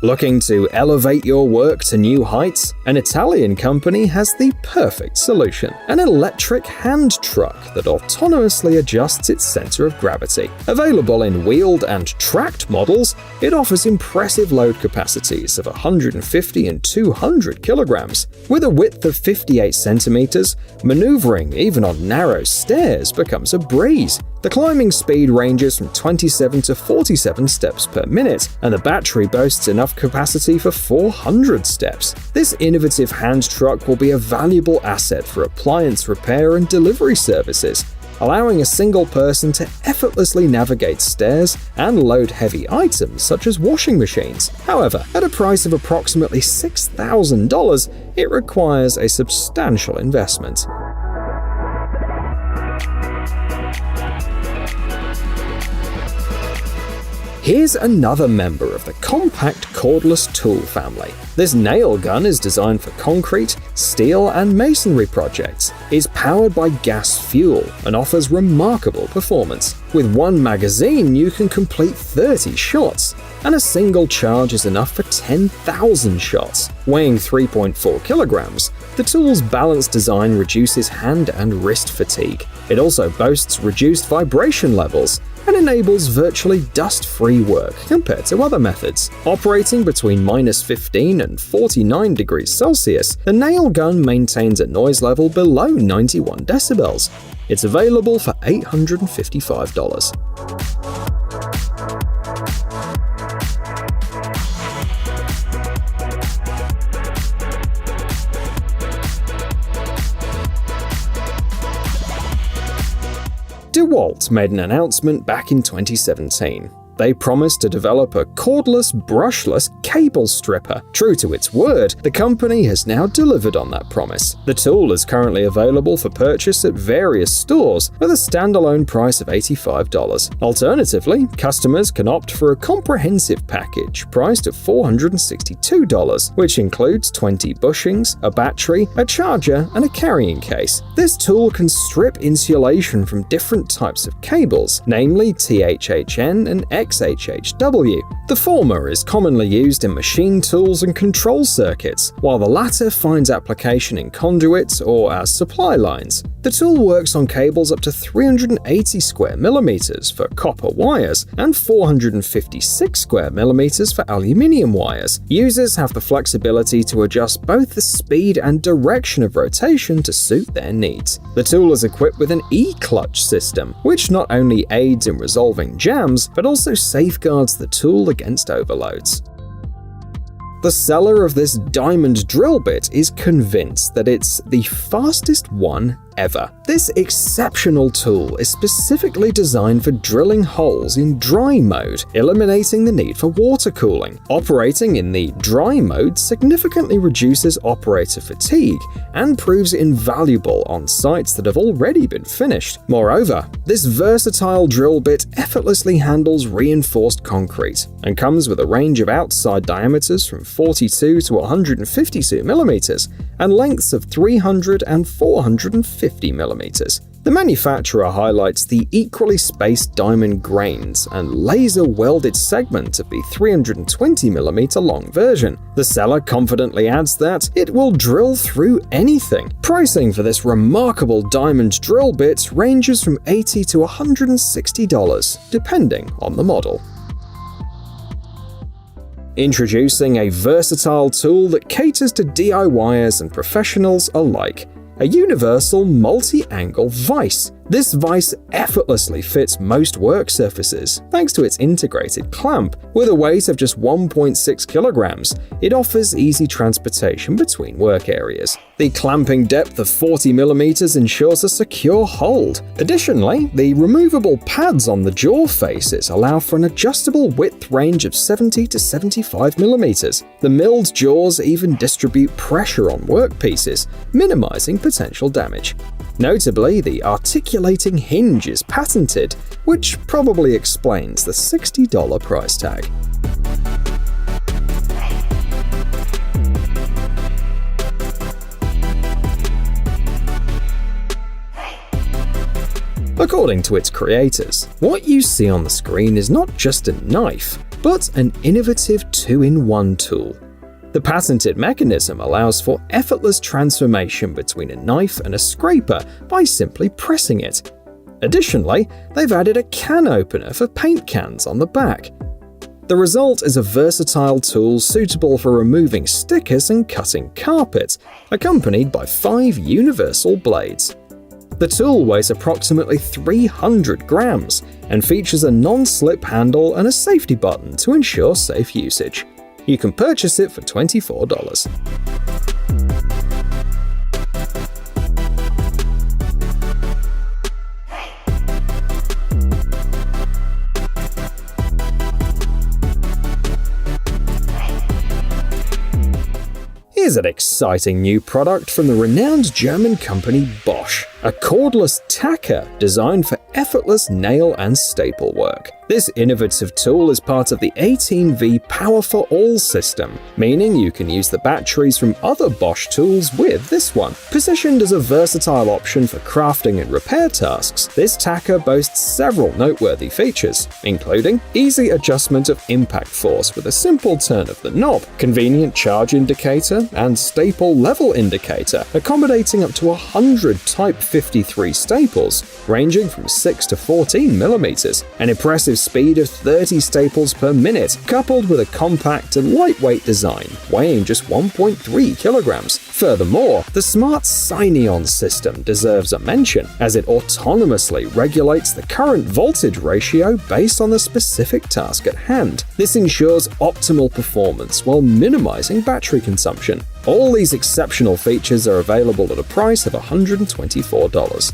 Looking to elevate your work to new heights? An Italian company has the perfect solution: an electric hand truck that autonomously adjusts its center of gravity. Available in wheeled and tracked models, it offers impressive load capacities of 150 and 200 kilograms. With a width of 58 centimeters, maneuvering even on narrow stairs becomes a breeze. The climbing speed ranges from 27 to 47 steps per minute, and the battery boasts enough capacity for 400 steps. This innovative hand truck will be a valuable asset for appliance repair and delivery services, allowing a single person to effortlessly navigate stairs and load heavy items such as washing machines. However, at a price of approximately $6,000, it requires a substantial investment. Here's another member of the compact cordless tool family. This nail gun is designed for concrete, steel, and masonry projects, is powered by gas fuel, and offers remarkable performance. With one magazine, you can complete 30 shots, and a single charge is enough for 10,000 shots. Weighing 3.4 kilograms, the tool's balanced design reduces hand and wrist fatigue. It also boasts reduced vibration levels and enables virtually dust-free work compared to other methods. Operating between -15 and 49 degrees Celsius, the nail gun maintains a noise level below 91 decibels. It's available for $855. DeWalt made an announcement back in 2017. They promised to develop a cordless, brushless cable stripper. True to its word, the company has now delivered on that promise. The tool is currently available for purchase at various stores with a standalone price of $85. Alternatively, customers can opt for a comprehensive package priced at $462, which includes 20 bushings, a battery, a charger, and a carrying case. This tool can strip insulation from different types of cables, namely THHN and XHHW. The former is commonly used in machine tools and control circuits, while the latter finds application in conduits or as supply lines. The tool works on cables up to 380 square millimeters for copper wires and 456 square millimeters for aluminium wires. Users have the flexibility to adjust both the speed and direction of rotation to suit their needs. The tool is equipped with an e-clutch system, which not only aids in resolving jams, but also safeguards the tool against overloads. The seller of this diamond drill bit is convinced that it's the fastest one ever. This exceptional tool is specifically designed for drilling holes in dry mode, eliminating the need for water cooling. Operating in the dry mode significantly reduces operator fatigue and proves invaluable on sites that have already been finished. Moreover, this versatile drill bit effortlessly handles reinforced concrete and comes with a range of outside diameters from 42 to 152 millimeters and lengths of 300 and 450 millimeters. The manufacturer highlights the equally spaced diamond grains and laser-welded segment of the 320mm long version. The seller confidently adds that it will drill through anything. Pricing for this remarkable diamond drill bit ranges from $80 to $160, depending on the model. Introducing a versatile tool that caters to DIYers and professionals alike: a universal multi-angle vise. This vise effortlessly fits most work surfaces thanks to its integrated clamp. With a weight of just 1.6 kilograms, it offers easy transportation between work areas. The clamping depth of 40 millimeters ensures a secure hold. Additionally, the removable pads on the jaw faces allow for an adjustable width range of 70 to 75 millimeters. The milled jaws even distribute pressure on workpieces, minimizing potential damage. Notably, the articulating hinge is patented, which probably explains the $60 price tag. According to its creators, what you see on the screen is not just a knife, but an innovative 2-in-1 tool. The patented mechanism allows for effortless transformation between a knife and a scraper by simply pressing it. Additionally, they've added a can opener for paint cans on the back. The result is a versatile tool suitable for removing stickers and cutting carpets, accompanied by 5 universal blades. The tool weighs approximately 300 grams and features a non-slip handle and a safety button to ensure safe usage. You can purchase it for $24. Here's an exciting new product from the renowned German company Bosch, a cordless tacker designed for effortless nail and staple work. This innovative tool is part of the 18V Power for All system, meaning you can use the batteries from other Bosch tools with this one. Positioned as a versatile option for crafting and repair tasks, this tacker boasts several noteworthy features, including easy adjustment of impact force with a simple turn of the knob, convenient charge indicator, and staple level indicator, accommodating up to 100 Type 53 staples, ranging from 6 to 14 millimeters, an impressive speed of 30 staples per minute, coupled with a compact and lightweight design, weighing just 1.3 kilograms. Furthermore, the smart Sign-On system deserves a mention, as it autonomously regulates the current voltage ratio based on the specific task at hand. This ensures optimal performance while minimizing battery consumption. All these exceptional features are available at a price of $124.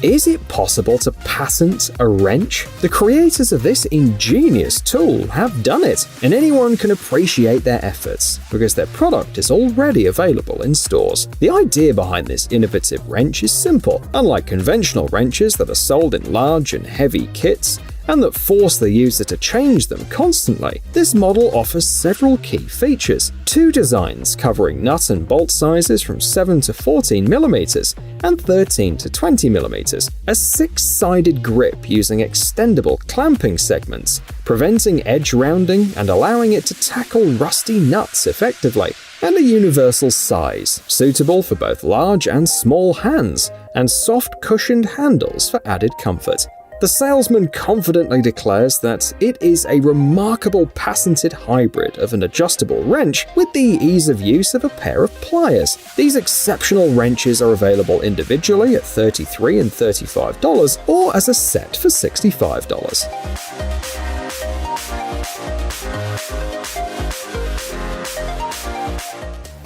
Is it possible to patent a wrench? The creators of this ingenious tool have done it, and anyone can appreciate their efforts because their product is already available in stores. The idea behind this innovative wrench is simple. Unlike conventional wrenches that are sold in large and heavy kits, and that force the user to change them constantly, this model offers several key features. 2 designs covering nut and bolt sizes from 7 to 14 millimeters and 13 to 20 millimeters, a 6-sided grip using extendable clamping segments, preventing edge rounding and allowing it to tackle rusty nuts effectively, and a universal size, suitable for both large and small hands, and soft cushioned handles for added comfort. The salesman confidently declares that it is a remarkable patented hybrid of an adjustable wrench with the ease of use of a pair of pliers. These exceptional wrenches are available individually at $33 and $35 or as a set for $65.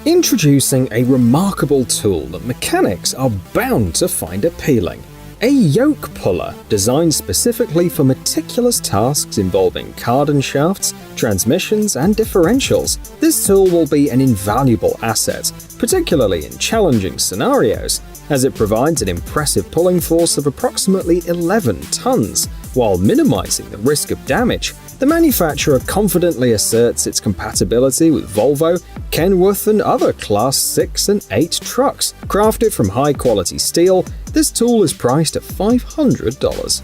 Introducing a remarkable tool that mechanics are bound to find appealing. A yoke puller designed specifically for meticulous tasks involving cardan shafts, transmissions, and differentials. This tool will be an invaluable asset, particularly in challenging scenarios, as it provides an impressive pulling force of approximately 11 tons, while minimizing the risk of damage. The manufacturer confidently asserts its compatibility with Volvo, Kenworth, and other Class 6 and 8 trucks. Crafted from high-quality steel, this tool is priced at $500.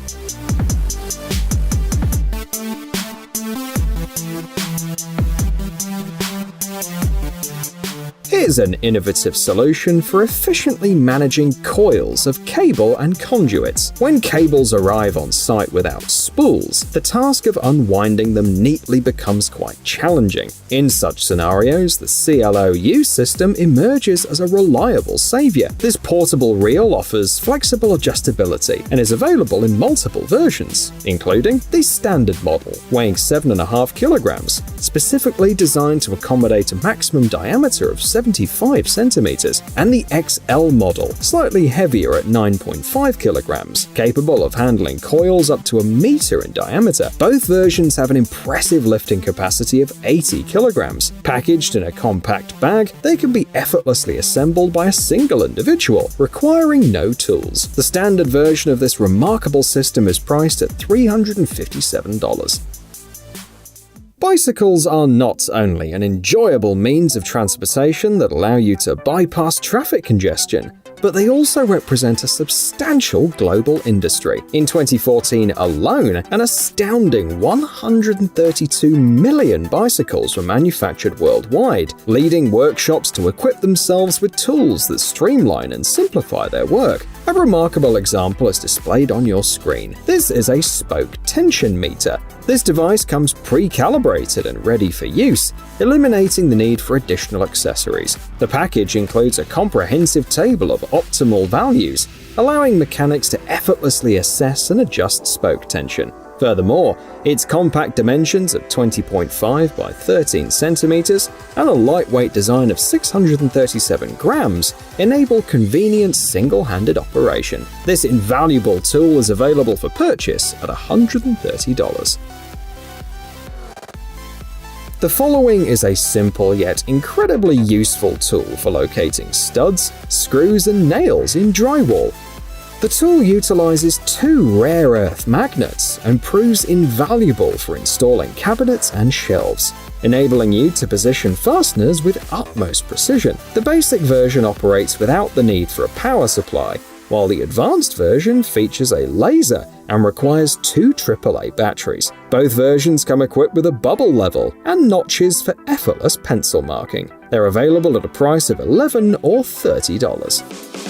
Here's an innovative solution for efficiently managing coils of cable and conduits. When cables arrive on site without spools, the task of unwinding them neatly becomes quite challenging. In such scenarios, the CLOU system emerges as a reliable savior. This portable reel offers flexible adjustability and is available in multiple versions, including the standard model, weighing 7.5 kilograms, specifically designed to accommodate a maximum diameter of 75 centimeters, and the XL model, slightly heavier at 9.5 kilograms, capable of handling coils up to a meter in diameter. Both versions have an impressive lifting capacity of 80 kilograms. Packaged in a compact bag, they can be effortlessly assembled by a single individual, requiring no tools. The standard version of this remarkable system is priced at $357. Bicycles are not only an enjoyable means of transportation that allow you to bypass traffic congestion, but they also represent a substantial global industry. In 2014 alone, an astounding 132 million bicycles were manufactured worldwide, leading workshops to equip themselves with tools that streamline and simplify their work. A remarkable example is displayed on your screen. This is a spoke tension meter. This device comes pre-calibrated and ready for use, eliminating the need for additional accessories. The package includes a comprehensive table of optimal values, allowing mechanics to effortlessly assess and adjust spoke tension. Furthermore, its compact dimensions of 20.5 by 13 centimeters and a lightweight design of 637 grams enable convenient single-handed operation. This invaluable tool is available for purchase at $130. The following is a simple yet incredibly useful tool for locating studs, screws, and nails in drywall. The tool utilizes two rare earth magnets and proves invaluable for installing cabinets and shelves, enabling you to position fasteners with utmost precision. The basic version operates without the need for a power supply, while the advanced version features a laser and requires two AAA batteries. Both versions come equipped with a bubble level and notches for effortless pencil marking. They're available at a price of $11 or $30.